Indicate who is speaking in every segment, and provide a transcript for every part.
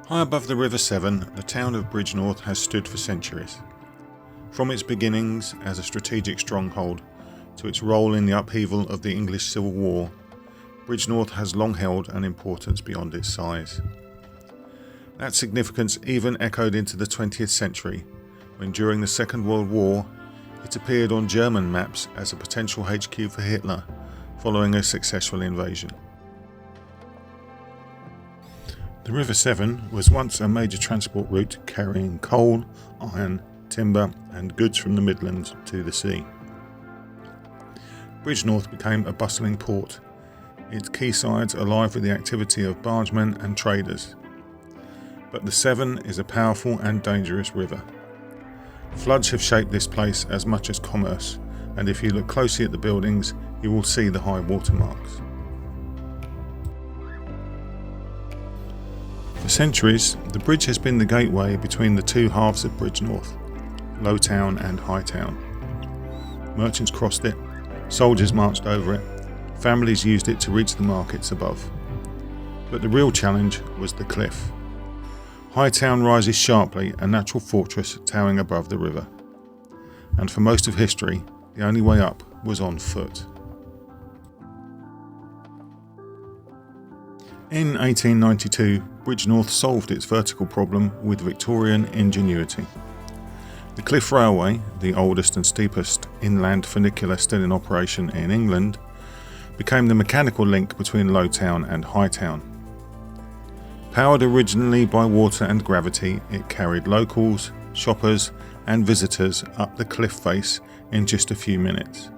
Speaker 1: High above the River Severn, the town of Bridgnorth has stood for centuries. From its beginnings as a strategic stronghold to its role in the upheaval of the English Civil War, Bridgnorth has long held an importance beyond its size. That significance even echoed into the 20th century, when during the Second World War it appeared on German maps as a potential HQ for Hitler following a successful invasion. The River Severn was once a major transport route carrying coal, iron, timber and goods from the Midlands to the sea. Bridgnorth became a bustling port, its quaysides alive with the activity of bargemen and traders. But the Severn is a powerful and dangerous river. Floods have shaped this place as much as commerce, and if you look closely at the buildings, you will see the high water marks. For centuries, the bridge has been the gateway between the two halves of Bridgnorth, Lowtown and Hightown. Merchants crossed it, soldiers marched over it, families used it to reach the markets above. But the real challenge was the cliff. Hightown rises sharply, a natural fortress towering above the river. And for most of history, the only way up was on foot. In 1892, Bridgnorth solved its vertical problem with Victorian ingenuity. The Cliff Railway, the oldest and steepest inland funicular still in operation in England, became the mechanical link between Lowtown and Hightown. Powered originally by water and gravity, it carried locals, shoppers and visitors up the cliff face in just a few minutes.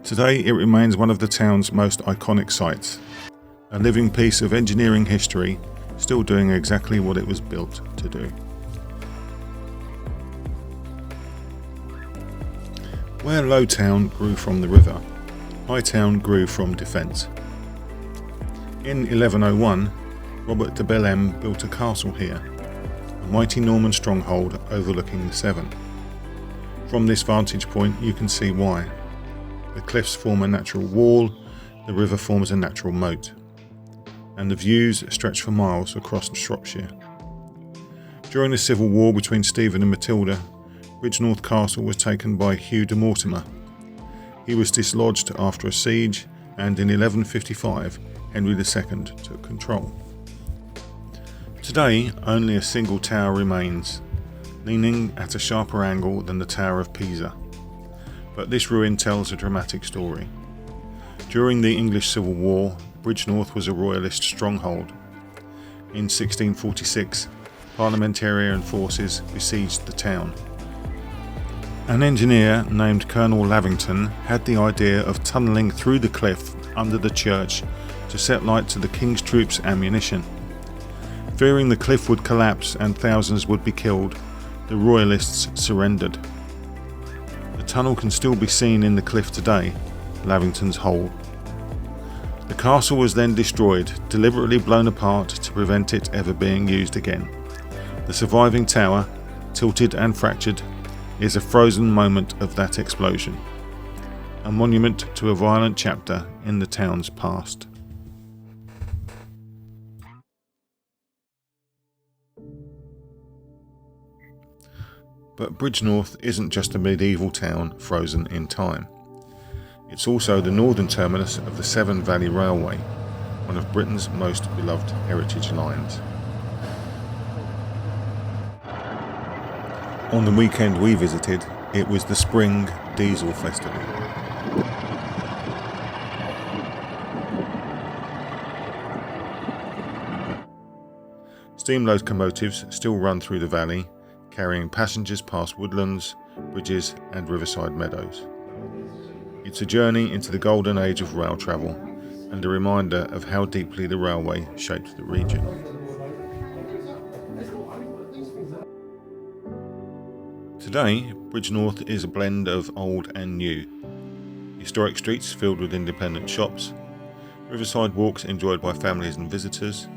Speaker 1: Today it remains one of the town's most iconic sites, a living piece of engineering history, still doing exactly what it was built to do. Where Lowtown grew from the river, Hightown grew from defence. In 1101, Robert de Bellem built a castle here, a mighty Norman stronghold overlooking the Severn. From this vantage point you can see why. The cliffs form a natural wall, the river forms a natural moat, and the views stretch for miles across Shropshire. During the civil war between Stephen and Matilda, Bridgnorth Castle was taken by Hugh de Mortimer. He was dislodged after a siege, and in 1155 Henry II took control. Today only a single tower remains, leaning at a sharper angle than the Tower of Pisa. But this ruin tells a dramatic story. During the English Civil War, Bridgnorth was a royalist stronghold. In 1646, parliamentarian forces besieged the town. An engineer named Colonel Lavington had the idea of tunnelling through the cliff under the church to set light to the king's troops' ammunition. Fearing the cliff would collapse and thousands would be killed, the royalists surrendered. The tunnel can still be seen in the cliff today, Lavington's hole. The castle was then destroyed, deliberately blown apart to prevent it ever being used again. The surviving tower, tilted and fractured, is a frozen moment of that explosion, a monument to a violent chapter in the town's past. But Bridgnorth isn't just a medieval town frozen in time. It's also the northern terminus of the Severn Valley Railway, one of Britain's most beloved heritage lines. On the weekend we visited, it was the Spring Diesel Festival. Steam locomotives still run through the valley, carrying passengers past woodlands, bridges and riverside meadows. It's a journey into the golden age of rail travel and a reminder of how deeply the railway shaped the region. Today, Bridgnorth is a blend of old and new. Historic streets filled with independent shops, riverside walks enjoyed by families and visitors,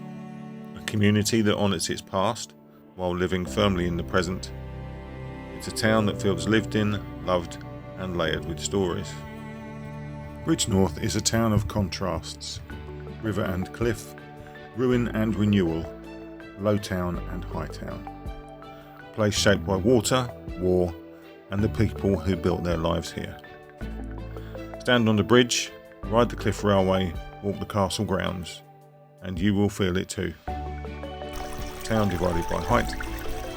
Speaker 1: a community that honours its past while living firmly in the present. It's a town that feels lived in, loved and layered with stories. Bridgnorth is a town of contrasts, river and cliff, ruin and renewal, Lowtown and Hightown. A place shaped by water, war, and the people who built their lives here. Stand on the bridge, ride the cliff railway, walk the castle grounds, and you will feel it too. A town divided by height,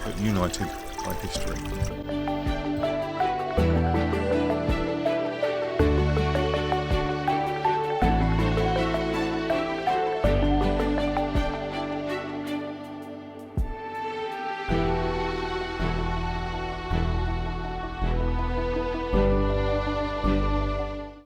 Speaker 1: but united by history.